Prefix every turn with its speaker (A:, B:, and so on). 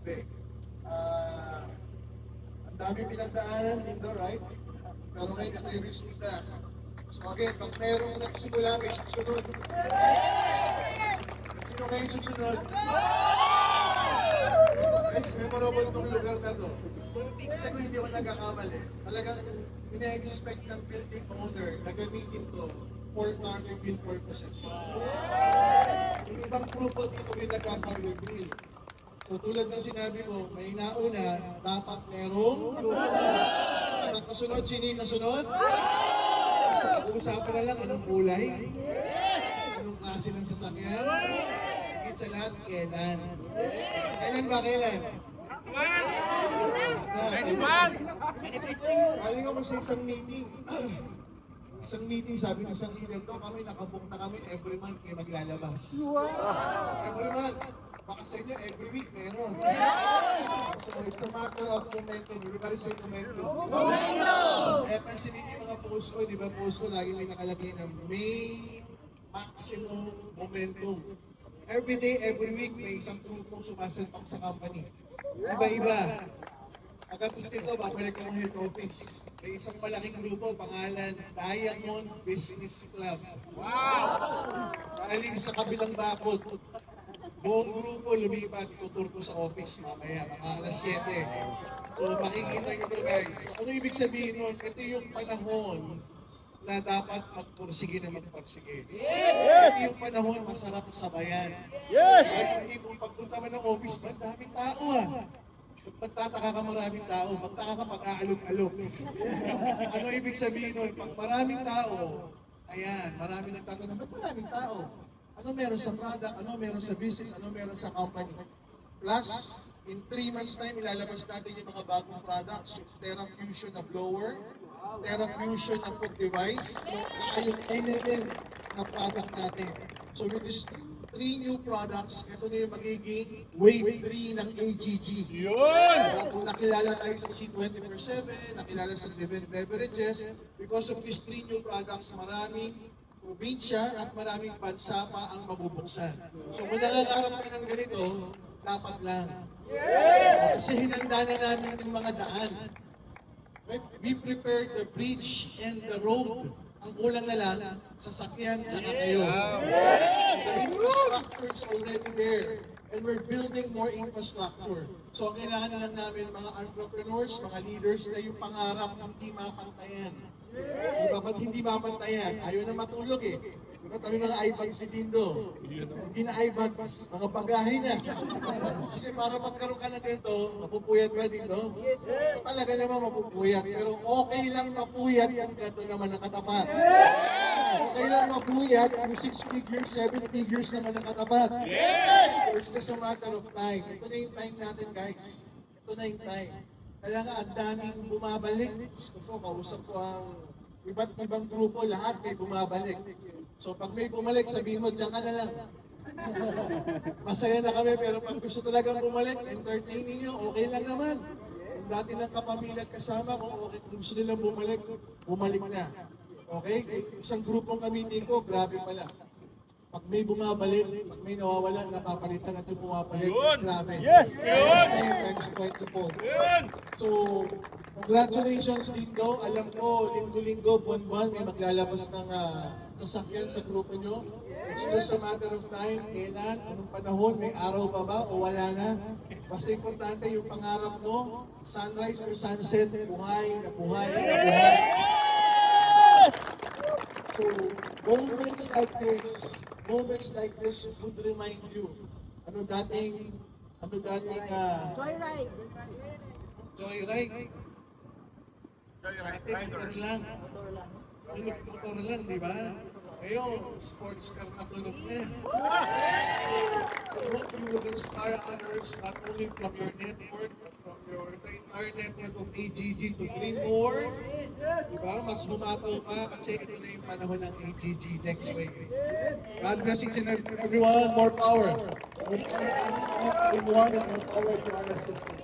A: gabi. Ang dami pinagdaanan dito, right? Pero ngayon ito yung resulta. So again, pag merong nagsimula, may susunod. Sino kayo susunod? Guys, memorable itong lugar na to. Kasi kung hindi ako nagkakamali, talagang ina-expect ng building owner na gamitin to for cargo grill purposes. Yung ibang grupo dito may nagka-cargo grill. So tulad ng sinabi mo, may nauna, dapat merong at ang kasunod, sino yung kasunod? Usapan na lang anong kulay, anong klase ng sasakyan, higit sa lahat, kailan. Kailan ba kailan? Galing ako sa isang meeting. Isang meeting, sabi ng isang leader ko, kami nakabook na kami every month may maglalabas. Every month. Baka sa inyo, every week meron. So it's a matter of momentum. Hindi pa rin sa momentum. Kaya pansinin niyo yung mga post ko, di ba post ko, lagi may nakalagay na may maximum momentum. Every day, every week, may isang grupong sumasalpak sa company. Iba-iba. Pagkatus nito, babalik ako head office. May isang malaking grupo, pangalan Diamond Business Club. Wow! Galing sa kabilang bakod. Buong grupo lumipat, itutur ko sa office mamaya, mga alas 7. So makikita nyo ito guys. So ano ibig sabihin nun? Ito yung panahon na dapat magpursige na magpursige. Ito yung panahon masarap sabayan. Kahit hindi kung pagpunta mo ng office, ba, daming tao ah. Magtataka ka maraming tao, magtaka ka pag-aalok-alok. Ano ibig sabihin nun? Pag maraming tao, ayan, maraming nagtatanong, ba't maraming tao? Ano meron sa product, ano meron sa business, ano meron sa company. Plus, in 3 months time, ilalabas natin yung mga bagong products, yung TerraFusion na blower, TerraFusion na food device, at yung NMN na product natin. So with these 3 new products, ito na yung magiging wave 3 ng AGG. Yun! Kung nakilala tayo sa C24/7, nakilala sa Live Beverages, because of these 3 new products, maraming probinsya at maraming bansa pa ang mabubuksan. So kung nangangarap ka ng ganito, dapat lang. Kasi hinanda na namin yung mga daan. Right? We prepared the bridge and the road. Ang kulang na lang, sasakyan, tsaka kayo. The infrastructure is already there. And we're building more infrastructure. So ang kailangan na lang namin, mga entrepreneurs, mga leaders, na yung pangarap hindi mapantayan. Diba? Ba't hindi mapantayan? Ayaw na matulog eh. Diba kami mga eyebags si Dindo? Hindi na eyebags, mga bagahe na. Kasi para magkaroon ka na ganito, mapupuyat ba Dindo? Talaga naman mapupuyat. Pero okay lang mapuyat kung ganito naman ang katapat. Okay lang mapuyat kung 6 figures, 7 figures naman ang katapat. So it's just a matter of time. Ito na yung time natin guys. Ito na yung time. Kaya nga ang daming bumabalik. Gusto ko, kausap ko ang iba't ibang grupo, lahat may bumabalik. So pag may bumalik, sabihin mo, diyan ka na lang. Masaya na kami, pero pag gusto talagang bumalik, entertaining nyo, okay lang naman. Kung dati ng kapamilya at kasama, kung okay, kung gusto nilang bumalik, bumalik na. Okay? Isang grupong kamitin ko, grabe pala. Pag may bumabalik, pag may nawawala, napapalitan at yung bumabalik, grabe. Yes! Times 24. So, congratulations Dindo. Alam ko, linggo-linggo, buwan-buwan, may maglalabas ng sasakyan sa grupo nyo. It's just a matter of time. Kailan, anong panahon, may araw pa ba o wala na? Basta importante yung pangarap mo, sunrise or sunset, buhay na buhay na buhay. So, moments like this would remind you, Joyride. Dati motor lang. Motor lang, di ba? Ngayon, sports car na tulog na. So, I hope you will inspire others not only from your network, but from the entire network of AGG to dream more. Diba? Mas bumataw pa kasi ito na yung panahon ng AGG next week. God bless each and everyone. More power. More power to everyone and more power to our assistant.